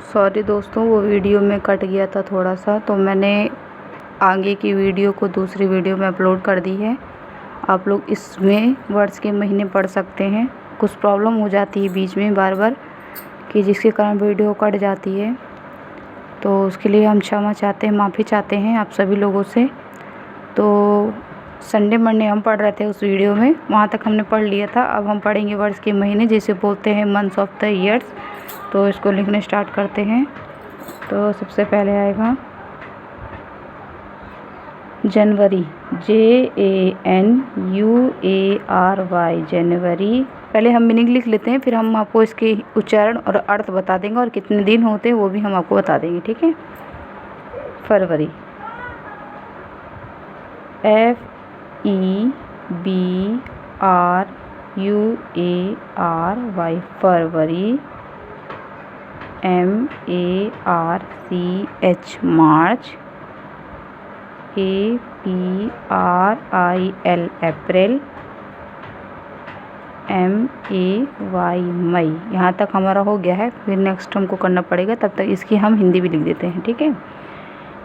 Sorry दोस्तों, वो video में कट गया था थोड़ा सा, तो मैंने आगे की वीडियो को दूसरी वीडियो में अपलोड कर दी है। आप लोग इसमें वर्ड्स के महीने पढ़ सकते हैं। कुछ प्रॉब्लम हो जाती है बीच में बार बार कि जिसके कारण वीडियो कट जाती है, तो उसके लिए हम क्षमा चाहते हैं, माफ़ी चाहते हैं आप सभी लोगों से। तो संडे मंडे हम पढ़ रहे थे उस वीडियो में, वहाँ तक हमने पढ़ लिया था। अब हम पढ़ेंगे वर्ड्स के महीने, जिसे बोलते हैं मंथ्स ऑफ द ईयर्स। तो इसको लिखने स्टार्ट करते हैं। तो सबसे पहले आएगा जनवरी, JANUARY, जनवरी। पहले हम मीनिंग लिख लेते हैं, फिर हम आपको इसके उच्चारण और अर्थ बता देंगे, और कितने दिन होते हैं वो भी हम आपको बता देंगे, ठीक है। फरवरी, FEBRUARY, फरवरी। MARCH, मार्च। APRIL, अप्रैल। MAY, मई। यहाँ तक हमारा हो गया है, फिर नेक्स्ट हमको करना पड़ेगा, तब तक इसकी हम हिंदी भी लिख देते हैं, ठीक है।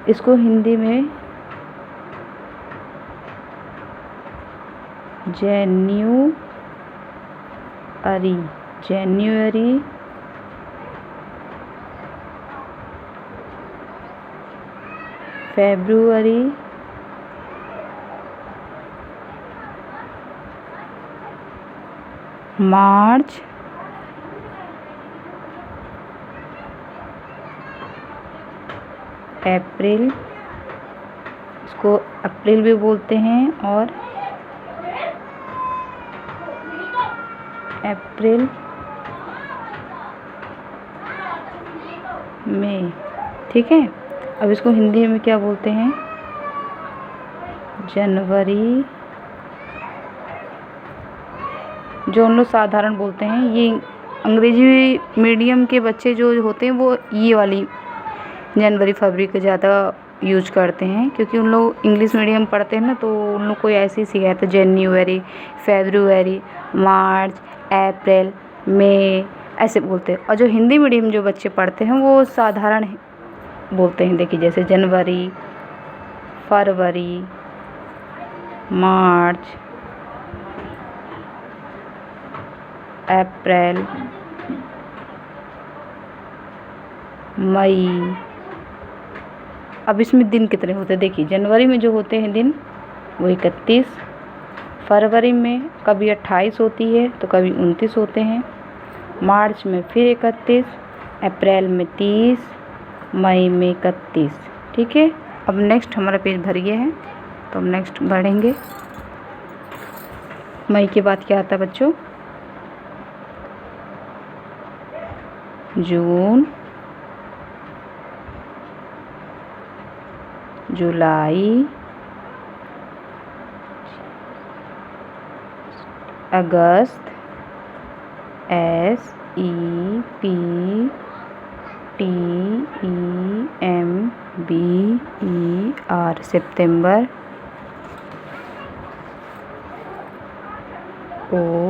इसको हिंदी में जनवरी, फरवरी, मार्च, अप्रैल, इसको अप्रैल भी बोलते हैं, और अप्रैल, मई, ठीक है। अब इसको हिंदी में क्या बोलते हैं? जनवरी, जो हम लोग साधारण बोलते हैं। ये अंग्रेजी मीडियम के बच्चे जो होते हैं वो ये वाली जनवरी फरवरी को ज़्यादा यूज करते हैं, क्योंकि उन लोग इंग्लिश मीडियम पढ़ते हैं ना, तो उन लोग को ऐसे ही सिखाया था, जनवरी, फरवरी, मार्च, अप्रैल, मई, ऐसे बोलते हैं। और जो हिंदी मीडियम जो बच्चे पढ़ते हैं वो साधारण बोलते हैं। देखिए, जैसे जनवरी, फरवरी, मार्च, अप्रैल, मई। अब इसमें दिन कितने होते हैं? देखिए, जनवरी में जो होते हैं दिन वो 31, फरवरी में कभी 28 होती है तो कभी 29 होते हैं, मार्च में फिर 31, अप्रैल में 30, मई में 31, ठीक है। अब नेक्स्ट हमारा पेज भर गया है, तो हम नेक्स्ट बढ़ेंगे। मई के बाद क्या आता है बच्चों? जून, जुलाई, अगस्त, SEPTEMBER, सितंबर, OCTOBER,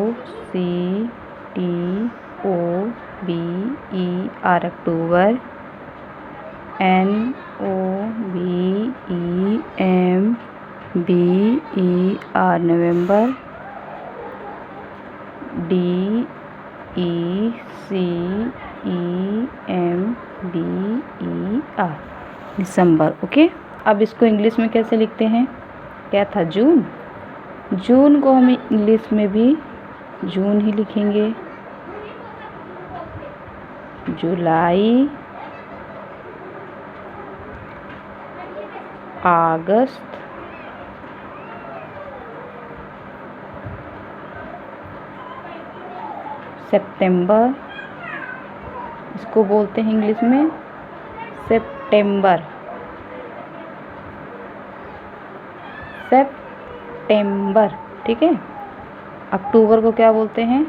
अक्टूबर, NOVEMBER, नवंबर, DECEMBER, दिसंबर, ओके। अब इसको इंग्लिश में कैसे लिखते हैं? क्या था? जून। जून को हम इंग्लिश में भी जून ही लिखेंगे। जुलाई, अगस्त, सितंबर, इसको बोलते हैं इंग्लिश में सितंबर, ठीक है। अक्टूबर को क्या बोलते हैं?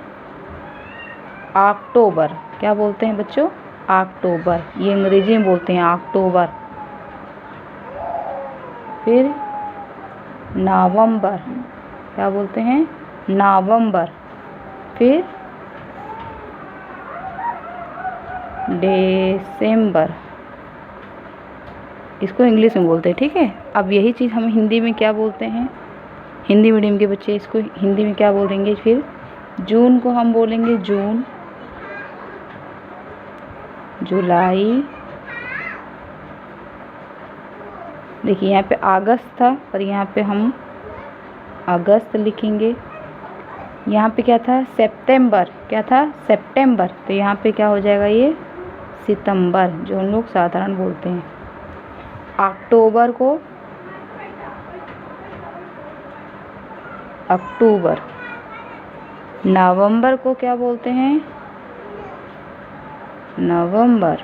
अक्टूबर। क्या बोलते हैं बच्चों? अक्टूबर। ये अंग्रेजी में बोलते हैं अक्टूबर। फिर नवंबर, क्या बोलते हैं? नवंबर। फिर दिसंबर, इसको इंग्लिश में बोलते हैं, ठीक है। अब यही चीज़ हम हिंदी में क्या बोलते हैं, हिंदी मीडियम के बच्चे इसको हिंदी में क्या बोलेंगे, फिर जून को हम बोलेंगे जून, जुलाई, देखिए यहाँ पे अगस्त था पर यहाँ पे हम अगस्त लिखेंगे। यहाँ पे क्या था, सितंबर, क्या था, सितंबर, तो यहाँ पे क्या हो जाएगा, ये सितंबर, जो हम लोग साधारण बोलते हैं। अक्टूबर को अक्टूबर, नवंबर को क्या बोलते हैं, नवंबर,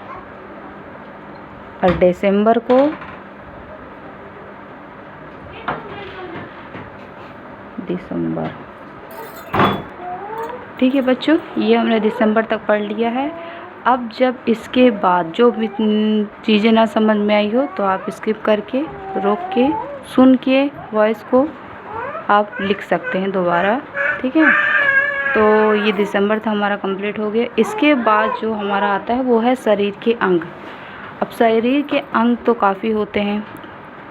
और दिसंबर को दिसंबर। ठीक है बच्चों, ये हमने दिसंबर तक पढ़ लिया है। अब जब इसके बाद जो भी चीज़ें ना समझ में आई हो तो आप स्किप करके, रोक के, सुन के वॉइस को आप लिख सकते हैं दोबारा, ठीक है। तो ये दिसंबर था हमारा कंप्लीट हो गया। इसके बाद जो हमारा आता है वो है शरीर के अंग। अब शरीर के अंग तो काफ़ी होते हैं,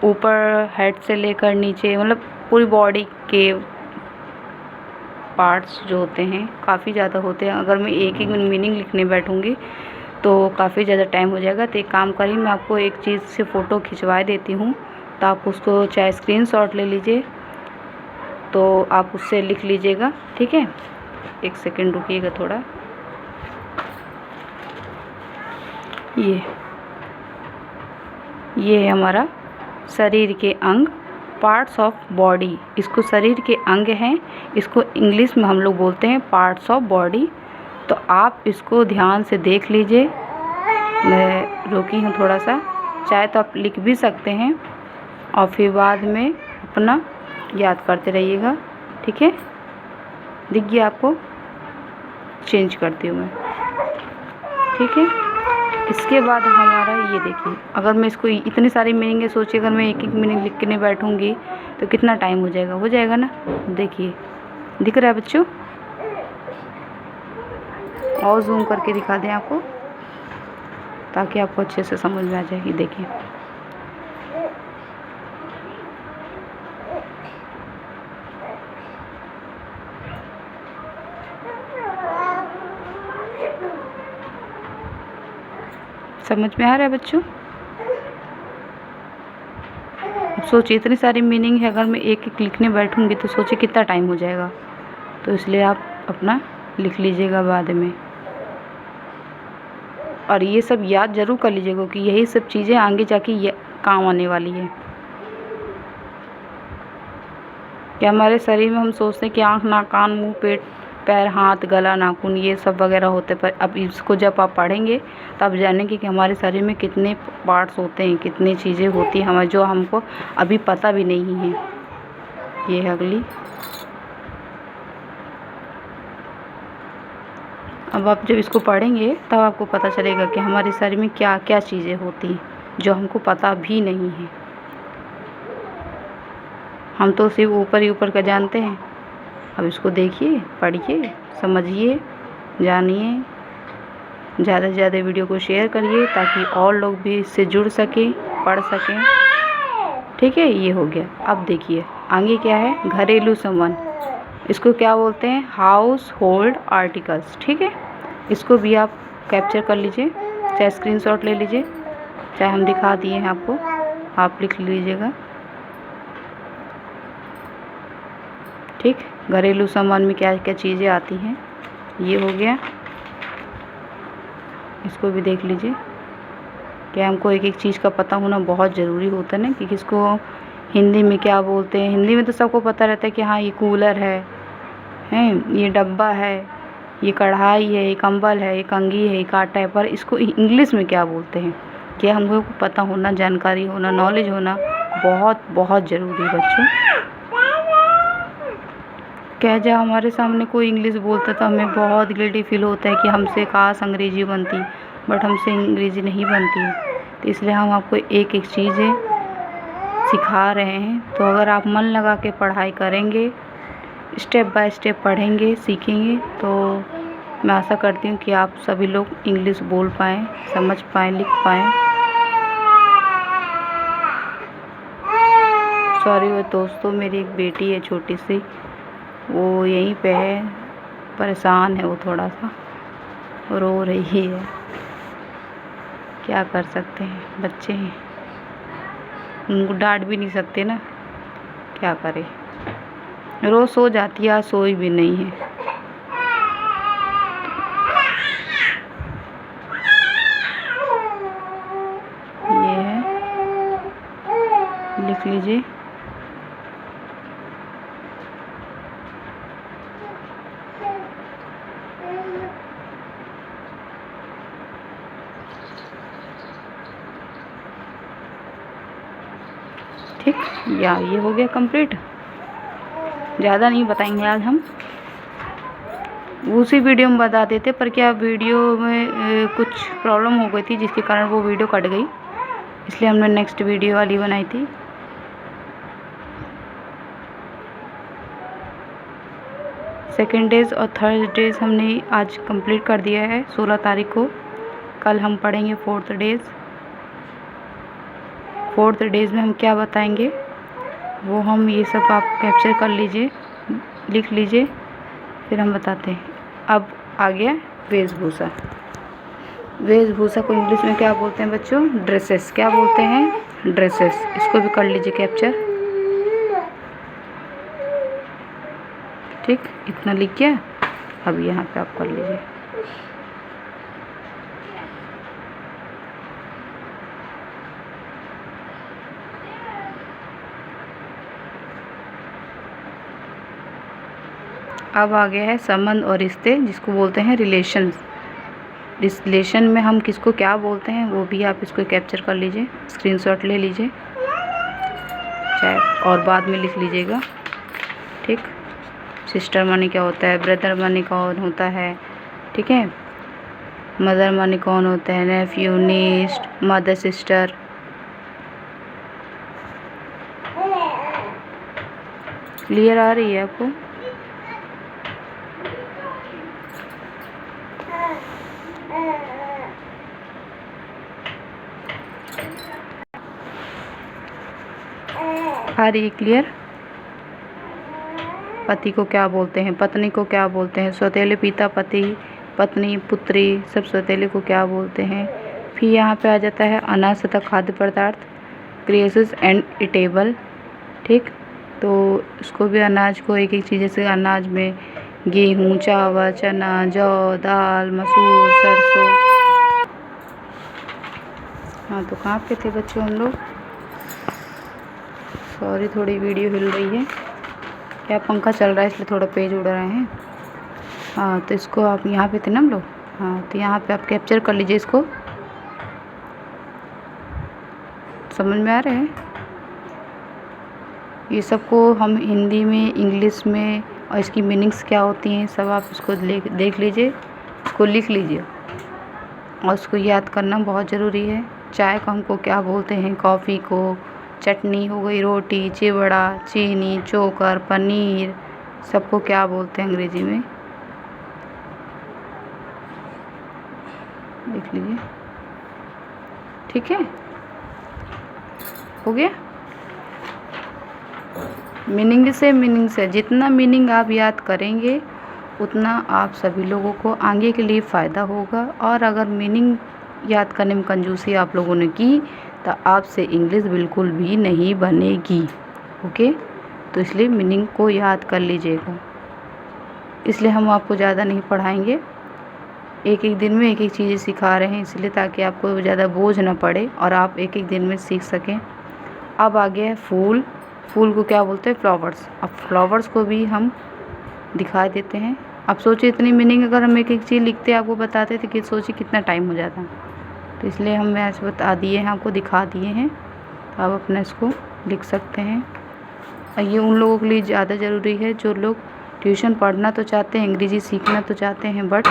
ऊपर हेड से लेकर नीचे, मतलब पूरी बॉडी के पार्ट्स जो होते हैं काफ़ी ज़्यादा होते हैं। अगर मैं एक एक मीनिंग लिखने बैठूँगी तो काफ़ी ज़्यादा टाइम हो जाएगा। तो एक काम करिए, मैं आपको एक चीज़ से फ़ोटो खिंचवा देती हूँ, तो आप उसको चाहे स्क्रीनशॉट ले लीजिए, तो आप उससे लिख लीजिएगा, ठीक है। एक सेकंड रुकिएगा थोड़ा। ये है हमारा शरीर के अंग, पार्ट्स ऑफ बॉडी। इसको शरीर के अंग हैं, इसको इंग्लिश में हम लोग बोलते हैं पार्ट्स ऑफ बॉडी। तो आप इसको ध्यान से देख लीजिए, मैं रोकी हूँ थोड़ा सा, चाहे तो आप लिख भी सकते हैं और फिर बाद में अपना याद करते रहिएगा, ठीक है। दिख गया आपको, चेंज करती हूँ मैं, ठीक है। इसके बाद हमारा ये देखिए, अगर मैं इसको इतनी सारी मीनिंग है, सोचिए अगर मैं एक एक मीनिंग लिख के नहीं बैठूँगी तो कितना टाइम हो जाएगा ना। देखिए दिख रहा है बच्चों, और जूम करके दिखा दें आपको ताकि आपको अच्छे से समझ में आ जाएगी। देखिए समझ में आ रहा है बच्चों। अब सोचिए इतनी सारी मीनिंग है, अगर मैं एक एक लिखने बैठूंगी तो सोचिए कितना टाइम हो जाएगा। तो इसलिए आप अपना लिख लीजिएगा बाद में, और ये सब याद ज़रूर कर लीजिएगा कि यही सब चीज़ें आगे जाके ये काम आने वाली है। कि हमारे शरीर में हम सोचते हैं कि आँख, नाक, कान, मुंह, पेट, पैर, हाथ, गला, नाखून, ये सब वगैरह होते, पर अब इसको जब आप पढ़ेंगे तो आप जानेंगे कि हमारे शरीर में कितने पार्ट्स होते हैं, कितनी चीज़ें होती हैं हमें, जो हमको अभी पता भी नहीं है। ये है अगली। अब आप जब इसको पढ़ेंगे तब आपको पता चलेगा कि हमारे शरीर में क्या क्या चीज़ें होती हैं जो हमको पता भी नहीं है। हम तो सिर्फ ऊपर ही ऊपर का जानते हैं। अब इसको देखिए, पढ़िए, समझिए, जानिए, ज़्यादा से ज़्यादा वीडियो को शेयर करिए ताकि और लोग भी इससे जुड़ सकें, पढ़ सकें, ठीक है। ये हो गया। अब देखिए आगे क्या है, घरेलू सामान। इसको क्या बोलते हैं, हाउस होल्ड आर्टिकल्स, ठीक है। इसको भी आप कैप्चर कर लीजिए, चाहे स्क्रीनशॉट ले लीजिए, चाहे हम दिखा दिए हैं आपको, आप लिख लीजिएगा, ठीक। घरेलू सामान में क्या क्या चीज़ें आती हैं, ये हो गया। इसको भी देख लीजिए कि हमको एक एक चीज़ का पता होना बहुत ज़रूरी होता है ना, कि किसको हिंदी में क्या बोलते हैं। हिंदी में तो सबको पता रहता है कि हाँ ये कूलर है, ये डब्बा है, ये कढ़ाई है, ये कंबल है, ये कंघी है, ये कांटा है, पर इसको इंग्लिश में क्या बोलते हैं, क्या हमको पता होना, जानकारी होना, नॉलेज होना बहुत बहुत ज़रूरी है बच्चों। क्या जब हमारे सामने कोई इंग्लिश बोलता तो हमें बहुत गिल्टी फील होता है कि हमसे काश अंग्रेज़ी बनती, बट हमसे अंग्रेज़ी नहीं बनती। तो इसलिए हम आपको एक एक चीज़ें सिखा रहे हैं। तो अगर आप मन लगा के पढ़ाई करेंगे, स्टेप बाय स्टेप पढ़ेंगे, सीखेंगे, तो मैं आशा करती हूँ कि आप सभी लोग इंग्लिश बोल पाएँ, समझ पाएँ, लिख पाएँ। सॉरी वो दोस्तों, मेरी एक बेटी है छोटी सी, वो यहीं पे है, परेशान है वो, थोड़ा सा रो रही है। क्या कर सकते हैं, बच्चे हैं, उनको डांट भी नहीं सकते ना, क्या करें। रोज़ सो जाती है, आज सोई भी नहीं है। ये है, लिख लीजिए। ठीक, या ये हो गया कंप्लीट। ज़्यादा नहीं बताएंगे आज हम, उसी वीडियो में बता देते, पर क्या वीडियो में कुछ प्रॉब्लम हो गई थी जिसके कारण वो वीडियो कट गई, इसलिए हमने नेक्स्ट वीडियो वाली बनाई थी। सेकेंड डेज और थर्ड डेज हमने आज कंप्लीट कर दिया है 16 तारीख को। कल हम पढ़ेंगे फोर्थ डेज। फोर्थ डेज में हम क्या बताएंगे वो हम ये सब आप कैप्चर कर लीजिए, लिख लीजिए, फिर हम बताते हैं। अब आ गया वेशभूषा। वेशभूषा को इंग्लिश में क्या बोलते हैं बच्चों? ड्रेसेस। क्या बोलते हैं? ड्रेसेस। इसको भी कर लीजिए कैप्चर। ठीक, इतना लिख गया। अब यहाँ पे आप कर लीजिए। अब आ गया है संबंध और रिश्ते, जिसको बोलते हैं रिलेशंस। रिलेशन में हम किसको क्या बोलते हैं वो भी आप इसको कैप्चर कर लीजिए, स्क्रीनशॉट ले लीजिए, चाहे और बाद में लिख लीजिएगा। ठीक, सिस्टर माने क्या होता है, ब्रदर माने कौन होता है, ठीक है, मदर माने कौन होता है, नेफ्यू, नीस, मदर, सिस्टर। क्लियर आ रही है आपको? आ रही है क्लियर? पति को क्या बोलते हैं, पत्नी को क्या बोलते हैं, सौतेले पिता, पति, पत्नी, पुत्री, सब सौतेले को क्या बोलते हैं। फिर यहाँ पे आ जाता है अनाज तथा खाद्य पदार्थ, ग्रेसेस एंड इटेबल। ठीक, तो उसको भी अनाज को एक एक चीज़, जैसे अनाज में गेहूँ, चावल, चना, जौ, दाल, मसूर, सरसों। हाँ, तो कहाँ पे थे बच्चों हम लोग? सॉरी, थोड़ी वीडियो हिल रही है, क्या पंखा चल रहा है इसलिए थोड़ा पेज उड़ रहे हैं। हाँ, तो इसको आप यहाँ पे थे ना हम लोग। हाँ, तो यहाँ पे आप कैप्चर कर लीजिए इसको। समझ में आ रहे हैं? ये सबको हम हिंदी में, इंग्लिश में, और इसकी मीनिंग्स क्या होती हैं सब आप इसको देख लीजिए, इसको लिख लीजिए, और उसको याद करना बहुत ज़रूरी है। चाय को हमको क्या बोलते हैं, कॉफ़ी को, चटनी हो गई, रोटी, चिवड़ा, चीनी, चोकर, पनीर, सबको क्या बोलते हैं अंग्रेजी में, देख लीजिए। ठीक है, हो गया। मीनिंग से जितना मीनिंग आप याद करेंगे उतना आप सभी लोगों को आगे के लिए फ़ायदा होगा। और अगर मीनिंग याद करने में कंजूसी आप लोगों ने की तो आपसे इंग्लिश बिल्कुल भी नहीं बनेगी। ओके, तो इसलिए मीनिंग को याद कर लीजिएगा। इसलिए हम आपको ज़्यादा नहीं पढ़ाएंगे, एक एक दिन में एक एक चीज़ें सिखा रहे हैं, इसलिए ताकि आपको ज़्यादा बोझ ना पड़े और आप एक एक दिन में सीख सकें। अब आ गया है फूल। फूल को क्या बोलते हैं? फ्लावर्स। अब फ्लावर्स को भी हम दिखा देते हैं। अब सोचिए इतनी मीनिंग अगर हम एक एक चीज़ लिखते आपको बताते थे कि सोचिए कितना टाइम हो जाता, तो इसलिए हम ऐसे बता दिए हैं, आपको दिखा दिए हैं, तो आप अपना इसको लिख सकते हैं। और ये उन लोगों के लिए ज़्यादा ज़रूरी है जो लोग ट्यूशन पढ़ना तो चाहते हैं, अंग्रेज़ी सीखना तो चाहते हैं, बट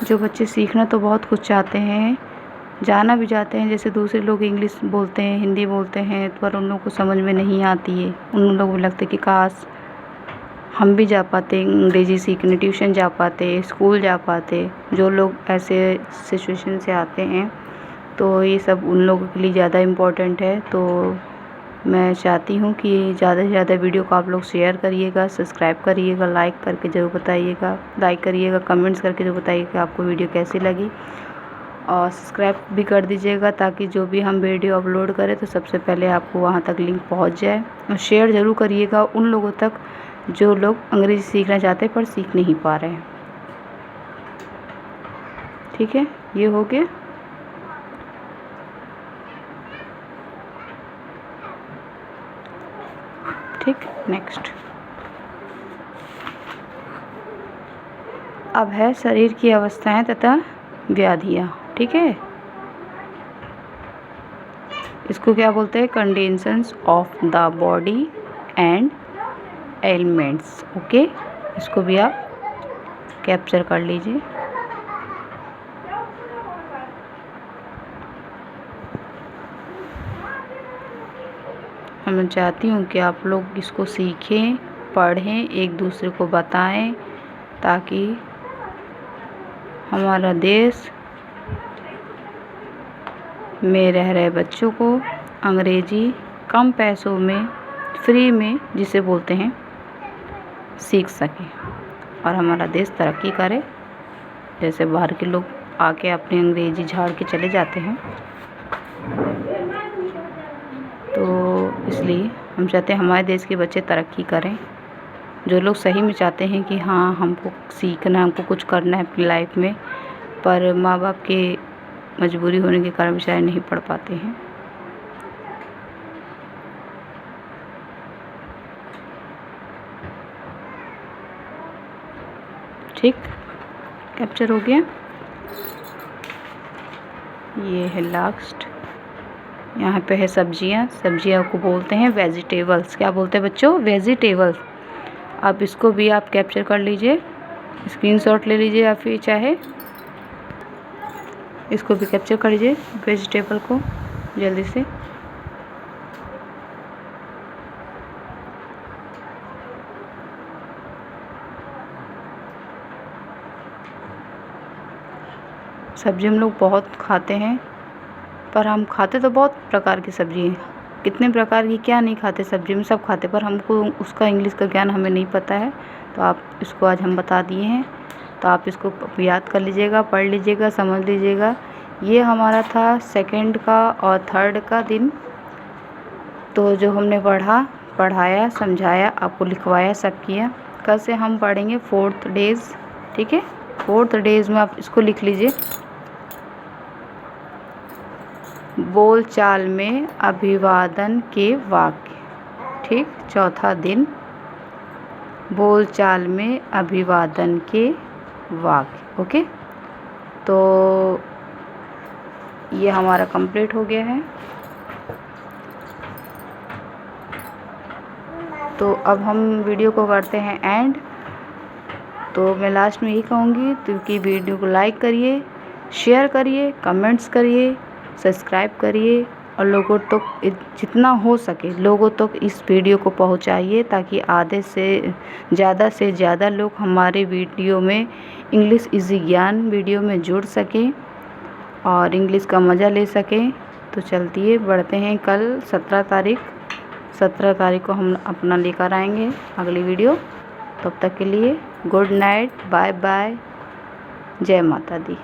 जो बच्चे सीखना तो बहुत कुछ चाहते हैं, जाना भी चाहते हैं, जैसे दूसरे लोग इंग्लिश बोलते हैं, हिंदी बोलते हैं, पर उन लोगों को समझ में नहीं आती है। उन लोगों को लगता है कि काश हम भी जा पाते अंग्रेज़ी सीखने, ट्यूशन जा पाते, स्कूल जा पाते। जो लोग ऐसे सिचुएशन से आते हैं तो ये सब उन लोगों के लिए ज़्यादा इम्पोर्टेंट है। तो मैं चाहती हूँ कि ज़्यादा से ज़्यादा वीडियो को आप लोग शेयर करिएगा, सब्सक्राइब करिएगा, लाइक करके ज़रूर बताइएगा, लाइक करिएगा, कमेंट्स करके ज़रूर बताइएगा कि आपको वीडियो कैसी लगी, और सब्सक्राइब भी कर दीजिएगा ताकि जो भी हम वीडियो अपलोड करें तो सबसे पहले आपको वहाँ तक लिंक पहुँच जाए। और शेयर ज़रूर करिएगा उन लोगों तक जो लोग अंग्रेज़ी सीखना चाहते हैं पर सीख नहीं पा रहे हैं। ठीक है, ये हो गया। ठीक, नेक्स्ट अब है शरीर की अवस्थाएं तथा व्याधियाँ। ठीक है, इसको क्या बोलते हैं? Conditions of the body and elements. Okay, इसको भी आप कैप्चर कर लीजिए। मैं चाहती हूँ कि आप लोग इसको सीखें, पढ़ें, एक दूसरे को बताएं ताकि हमारा देश में रह रहे बच्चों को अंग्रेज़ी कम पैसों में, फ्री में जिसे बोलते हैं, सीख सके और हमारा देश तरक्की करे। जैसे बाहर के लोग आके अपनी अंग्रेज़ी झाड़ के चले जाते हैं, तो इसलिए हम चाहते हैं हमारे देश के बच्चे तरक्की करें। जो लोग सही में चाहते हैं कि हाँ हमको सीखना, हमको कुछ करना है अपनी लाइफ में, पर माँ बाप के मजबूरी होने के कारण शायद नहीं पढ़ पाते हैं। ठीक, कैप्चर हो गया। ये है लास्ट, यहाँ पे है सब्जियाँ। सब्जियाँ को बोलते हैं वेजिटेबल्स। क्या बोलते हैं बच्चों? वेजिटेबल्स। अब इसको भी आप कैप्चर कर लीजिए, स्क्रीनशॉट ले लीजिए, या फिर चाहे इसको भी कैप्चर कर लीजिए वेजिटेबल को जल्दी से। सब्जी हम लोग बहुत खाते हैं, पर हम खाते तो बहुत प्रकार की सब्जी हैं। कितने प्रकार की क्या नहीं खाते, सब्जी में सब खाते, पर हमको उसका इंग्लिश का ज्ञान हमें नहीं पता है। तो आप इसको आज हम बता दिए हैं, तो आप इसको याद कर लीजिएगा, पढ़ लीजिएगा, समझ लीजिएगा। ये हमारा था सेकंड का और थर्ड का दिन। तो जो हमने पढ़ाया, समझाया, आपको लिखवाया, सब किया। कल से हम पढ़ेंगे 4th डेज। ठीक है, 4th डेज में आप इसको लिख लीजिए, बोलचाल में अभिवादन के वाक्य। ठीक, चौथा दिन, बोलचाल में अभिवादन के वाक्य। ओके, तो ये हमारा कंप्लीट हो गया है। तो अब हम वीडियो को करते हैं एंड। तो मैं लास्ट में यही कहूँगी क्योंकि वीडियो को लाइक करिए, शेयर करिए, कमेंट्स करिए, सब्सक्राइब करिए, और लोगों तक जितना हो सके लोगों तक इस वीडियो को पहुंचाइए ताकि आधे से ज़्यादा लोग हमारे वीडियो में इंग्लिश इजी ज्ञान वीडियो में जुड़ सकें और इंग्लिश का मज़ा ले सकें। तो चलती बढ़ते हैं, कल 17 तारीख को हम अपना लेकर आएंगे अगली वीडियो। तब तक के लिए गुड नाइट, बाय बाय, जय माता दी।